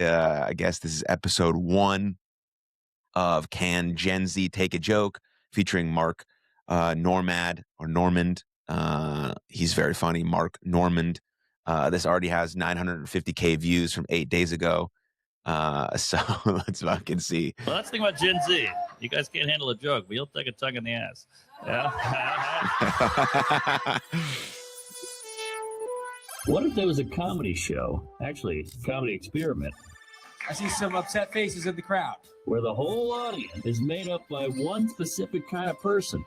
I guess this is episode 1 of Can Gen Z Take a Joke, featuring Mark Normand. He's very funny, Mark Normand. This already has 950K views from 8 days ago. So let's fucking see. Well, that's the thing about Gen Z. You guys can't handle a joke, but you'll take a tongue in the ass. Yeah. What if there was a comedy show? Actually, comedy experiment. I see some upset faces in the crowd. Where the whole audience is made up by one specific kind of person.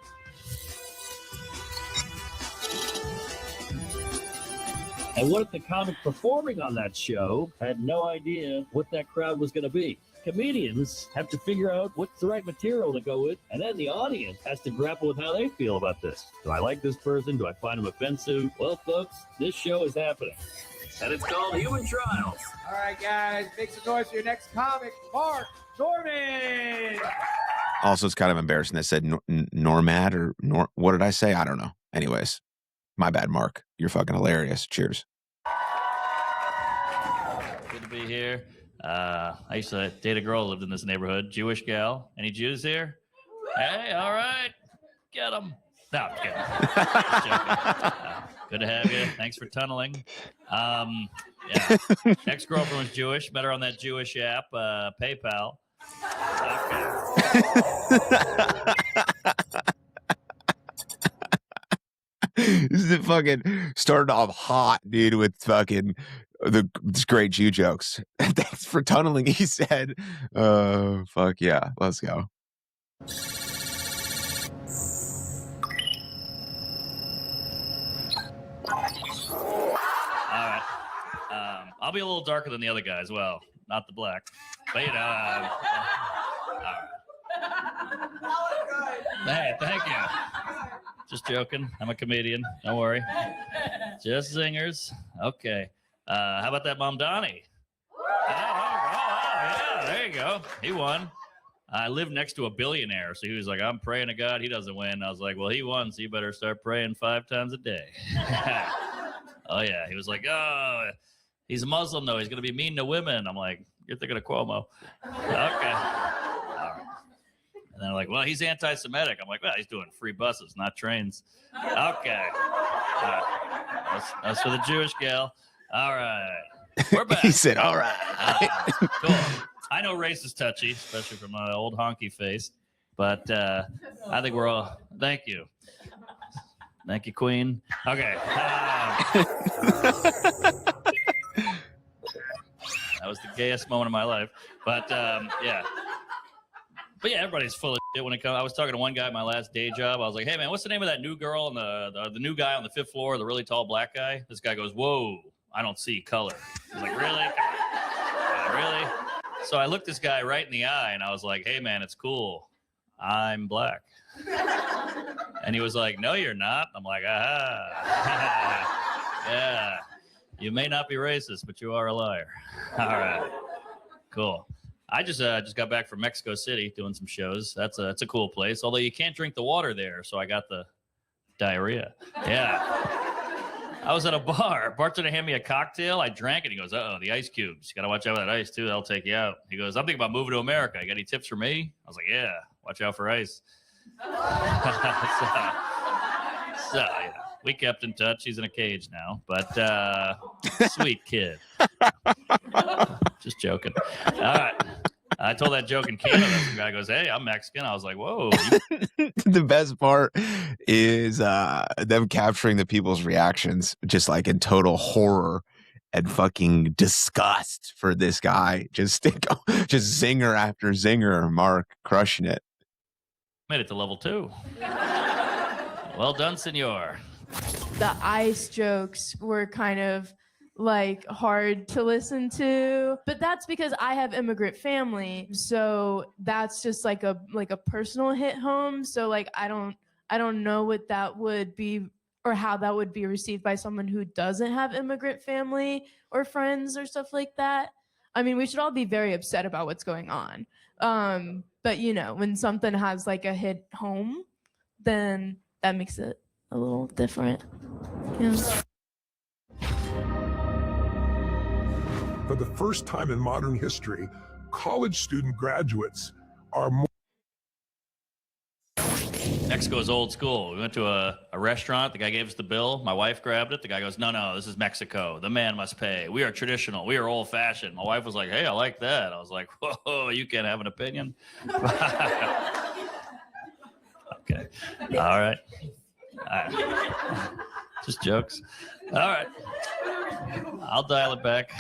And what if the comic performing on that show had no idea what that crowd was going to be? Comedians have to figure out what's the right material to go with, and then the audience has to grapple with how they feel about this. Do I like this person? Do I find him offensive? Well, folks, this show is happening. And it's called Human Trials. All right, guys, make some noise for your next comic, Mark Normand. Also, it's kind of embarrassing. I said Normad or what did I say? I don't know. Anyways, my bad, Mark. You're fucking hilarious. Cheers. Good to be here. I used to date a girl who lived in this neighborhood. Jewish gal. Any Jews here? Hey, all right. Get them. No, I'm kidding. Just joking. Good to have you. Thanks for tunneling. Yeah. Ex-girlfriend was Jewish. Met her on that Jewish app, PayPal. This is it. Fucking started off hot, dude, with fucking this great Jew jokes. Thanks for tunneling, he said. Fuck yeah, let's go. All right. I'll be a little darker than the other guy as well. Not the black. But, you know, all right. Hey, thank you. Just joking. I'm a comedian. Don't worry. Just zingers. Okay. How about that Mamdani? Oh, yeah, there you go. He won. I live next to a billionaire, so he was like, I'm praying to God he doesn't win. I was like, well, he won, so you better start praying 5 times a day. Oh, yeah. He was like, oh, he's a Muslim, though. He's going to be mean to women. I'm like, you're thinking of Cuomo. Okay. And they're like, well, he's anti-Semitic. I'm like, well, he's doing free buses, not trains. Okay. That's for the Jewish gal. All right. We're back. He said, all right. Cool. I know race is touchy, especially from my old honky face. But I think we're all, thank you. Thank you, Queen. Okay. That was the gayest moment of my life. But yeah. But yeah, everybody's full of shit when it comes. I was talking to one guy at my last day job. I was like, hey, man, what's the name of that new girl and the new guy on the 5th floor, the really tall black guy? This guy goes, whoa, I don't see color. I was like, really? Really? So I looked this guy right in the eye, and I was like, hey, man, it's cool. I'm black. And he was like, no, you're not. I'm like, aha. Yeah. You may not be racist, but you are a liar. All right. Cool. I just got back from Mexico City doing some shows. That's a cool place. Although you can't drink the water there, so I got the diarrhea. Yeah. I was at a bar. Bartender handed me a cocktail. I drank it. He goes, uh-oh, the ice cubes. You got to watch out for that ice, too. They'll take you out. He goes, I'm thinking about moving to America. You got any tips for me? I was like, yeah, watch out for ice. So yeah, we kept in touch. He's in a cage now. But sweet kid. Just joking. All right. I told that joke in Canada. Some guy goes, hey, I'm Mexican. I was like, whoa. The best part is them capturing the people's reactions, just like in total horror and fucking disgust for this guy. Just zinger after zinger. Mark crushing it. Made it to level 2. Well done, senor. The ice jokes were kind of like hard to listen to, but that's because I have immigrant family, so that's just like a personal hit home. So like I don't know what that would be or how that would be received by someone who doesn't have immigrant family or friends or stuff like that. I mean, we should all be very upset about what's going on, but you know, when something has like a hit home, then that makes it a little different. Yeah. For the first time in modern history, college student graduates are more. Mexico's old school. We went to a restaurant. The guy gave us the bill. My wife grabbed it. The guy goes, no, this is Mexico. The man must pay. We are traditional. We are old fashioned. My wife was like, hey, I like that. I was like, whoa, you can't have an opinion. Okay. All right. Just jokes. All right. I'll dial it back.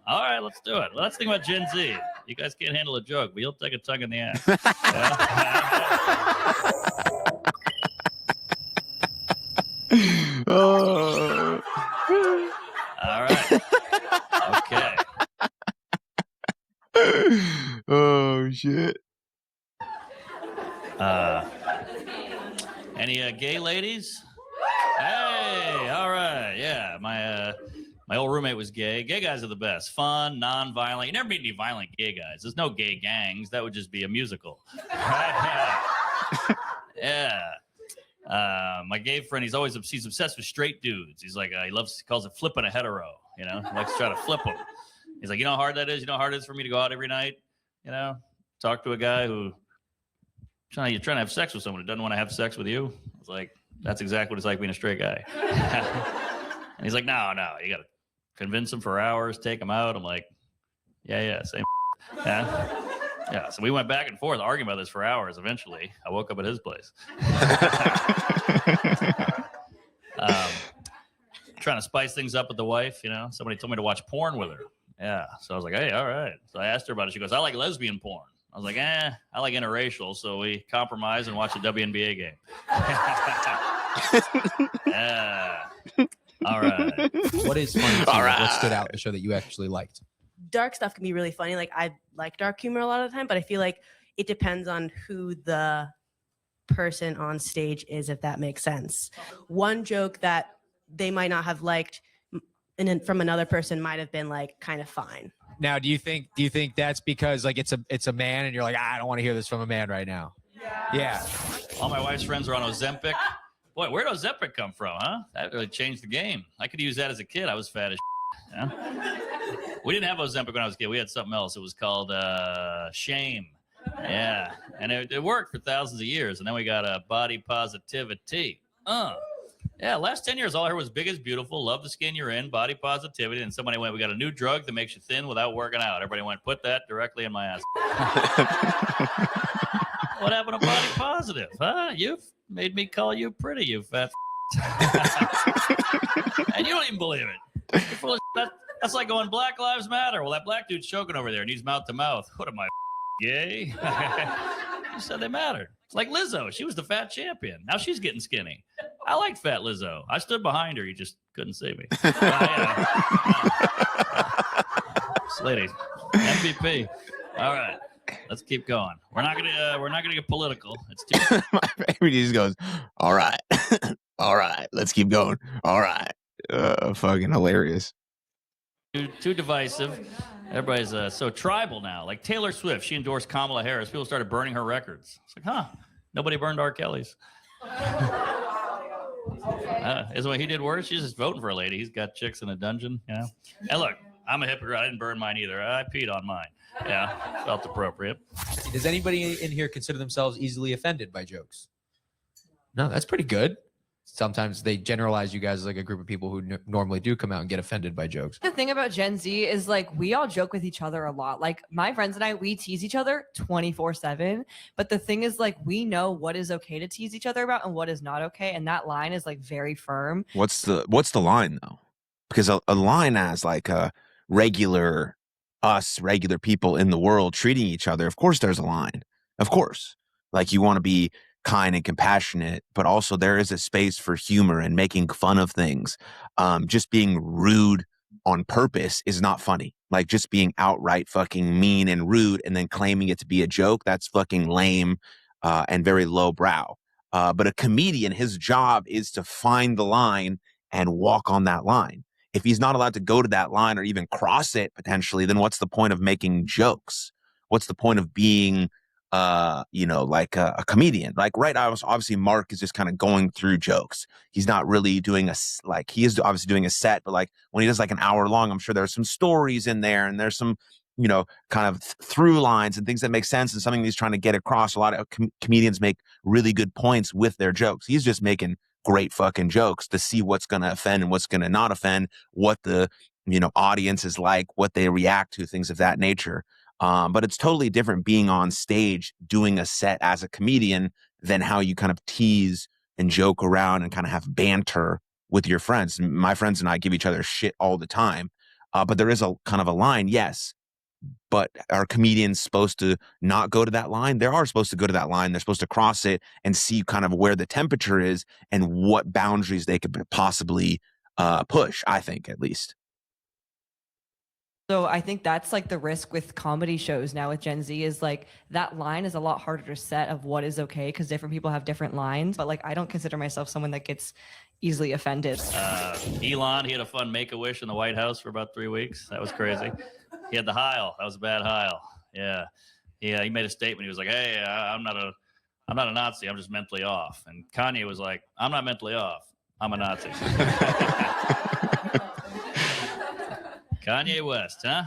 All right, let's do it. Let's think about Gen Z. You guys can't handle a joke, but you'll take a tongue in the ass. Oh. All right. Okay. Oh shit. Any gay ladies? Hey, all right. Yeah, my old roommate was gay. Gay guys are the best. Fun, non-violent. You never meet any violent gay guys. There's no gay gangs. That would just be a musical. Yeah. My gay friend, he's obsessed with straight dudes. He's like, he calls it flipping a hetero. You know, he likes to try to flip them. He's like, you know how hard that is? You know how hard it is for me to go out every night? You know, talk to a guy you're trying to have sex with someone who doesn't want to have sex with you. It's like, that's exactly what it's like being a straight guy. And he's like, no, you got to convince him for hours, take him out. I'm like, yeah, same. Yeah. So we went back and forth arguing about this for hours. Eventually, I woke up at his place. Trying to spice things up with the wife, you know. Somebody told me to watch porn with her. Yeah. So I was like, hey, all right. So I asked her about it. She goes, I like lesbian porn. I was like, I like interracial. So we compromised and watched a WNBA game. Yeah. All right. What is funny to you? What stood out in the show that you actually liked? Dark stuff can be really funny. Like, I like dark humor a lot of the time, but I feel like it depends on who the person on stage is, if that makes sense. One joke that they might not have liked and then from another person might have been like kind of fine. Now, do you think that's because like it's a man and you're like, I don't want to hear this from a man right now? Yeah. All my wife's friends are on Ozempic. Boy, where'd Ozempic come from, huh? That really changed the game. I could use that as a kid. I was fat as yeah? We didn't have Ozempic when I was a kid. We had something else. It was called Shame. Yeah. And it worked for thousands of years. And then we got body positivity. Yeah, last 10 years, all I heard was big is beautiful, love the skin you're in, body positivity. And somebody went, we got a new drug that makes you thin without working out. Everybody went, put that directly in my ass. What happened to body positive? Huh? You've made me call you pretty, you fat and you don't even believe it. You're full of that's like going Black Lives Matter. Well, that black dude's choking over there and he's mouth to mouth. What am I, gay? You said they mattered. It's like Lizzo. She was the fat champion. Now she's getting skinny. I like fat Lizzo. I stood behind her. You just couldn't see me. This lady, MVP. All right, let's keep going. We're not gonna get political. It's too. My baby just goes, all right, all right, let's keep going. All right, fucking hilarious. Too divisive. Everybody's so tribal now. Like Taylor Swift, she endorsed Kamala Harris. People started burning her records. It's like, nobody burned R. Kelly's. Isn't what he did worse? She's just voting for a lady. He's got chicks in a dungeon, you know. And look, I'm a hypocrite. I didn't burn mine either. I peed on mine. Yeah, felt appropriate. Does anybody in here consider themselves easily offended by jokes? No, that's pretty good. Sometimes they generalize you guys as like a group of people who normally do come out and get offended by jokes. The thing about Gen Z is like we all joke with each other a lot. Like my friends and I, we tease each other 24/7. But the thing is like we know what is okay to tease each other about and what is not okay. And that line is like very firm. What's the line though? Because a line as like a regular people in the world treating each other, of course there's a line. Of course. Like you want to be kind and compassionate, but also there is a space for humor and making fun of things. Just being rude on purpose is not funny. Like just being outright fucking mean and rude and then claiming it to be a joke, that's fucking lame and very lowbrow. But a comedian, his job is to find the line and walk on that line. If he's not allowed to go to that line or even cross it potentially, then what's the point of making jokes? What's the point of being you know, like a comedian. Like right now, obviously Mark is just kind of going through jokes. He's not really doing like he is obviously doing a set, but like when he does like an hour long, I'm sure there's some stories in there and there's some, you know, kind of through lines and things that make sense and something he's trying to get across. A lot of comedians make really good points with their jokes. He's just making great fucking jokes to see what's going to offend and what's going to not offend, what the, you know, audience is like, what they react to, things of that nature. But it's totally different being on stage doing a set as a comedian than how you kind of tease and joke around and kind of have banter with your friends. My friends and I give each other shit all the time. But there is a kind of a line, yes. But are comedians supposed to not go to that line? They are supposed to go to that line. They're supposed to cross it and see kind of where the temperature is and what boundaries they could possibly push, I think, at least. So I think that's like the risk with comedy shows now with Gen Z is like that line is a lot harder to set of what is okay because different people have different lines. But like I don't consider myself someone that gets easily offended. Elon, he had a fun Make-A-Wish in the White House for about 3 weeks. That was crazy. He had the Heil. That was a bad Heil. Yeah. He made a statement. He was like, hey, I'm not a Nazi. I'm just mentally off. And Kanye was like, I'm not mentally off. I'm a Nazi. Kanye West, huh?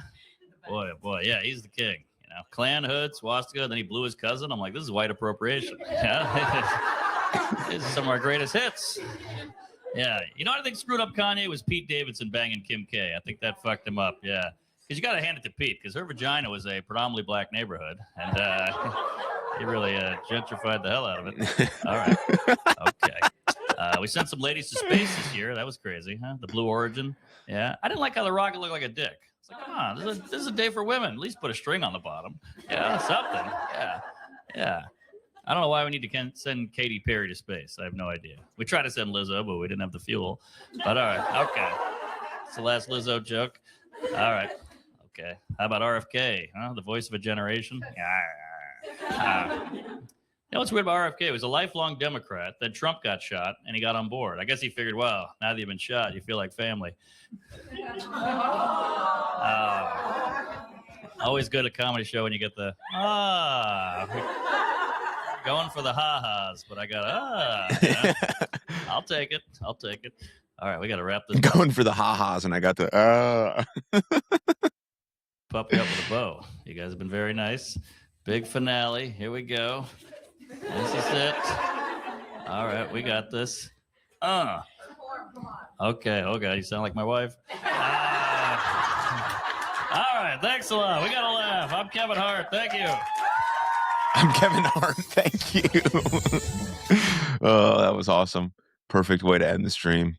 Boy, yeah, he's the king. You know, Klan hood, swastika, then he blew his cousin. I'm like, this is white appropriation. Yeah? This is some of our greatest hits. Yeah, you know what I think screwed up Kanye was Pete Davidson banging Kim K. I think that fucked him up, yeah. Because you got to hand it to Pete, because her vagina was a predominantly black neighborhood, and he really gentrified the hell out of it. All right, okay. We sent some ladies to space this year. That was crazy, huh? The Blue Origin. Yeah, I didn't like how the rocket looked like a dick. It's like, come on, this is a day for women. At least put a string on the bottom. Yeah, something. Yeah. I don't know why we need to send Katy Perry to space. I have no idea. We tried to send Lizzo, but we didn't have the fuel. But all right, okay. It's the last Lizzo joke. All right, okay. How about RFK? Huh? The voice of a generation. You know what's weird about RFK? He was a lifelong Democrat. Then Trump got shot, and he got on board. I guess he figured, well, now that you've been shot, you feel like family. Always good at a comedy show when you get the, going for the ha-has, but I got, you know? I'll take it. All right, we got to wrap this up. Going for the ha-has, and I got the, Puppy up with a bow. You guys have been very nice. Big finale. Here we go. This is it. All right, we got this. Okay, you sound like my wife. All right, thanks a lot. We got to laugh. I'm Kevin Hart. Thank you. I'm Kevin Hart. Thank you. Oh, that was awesome. Perfect way to end the stream.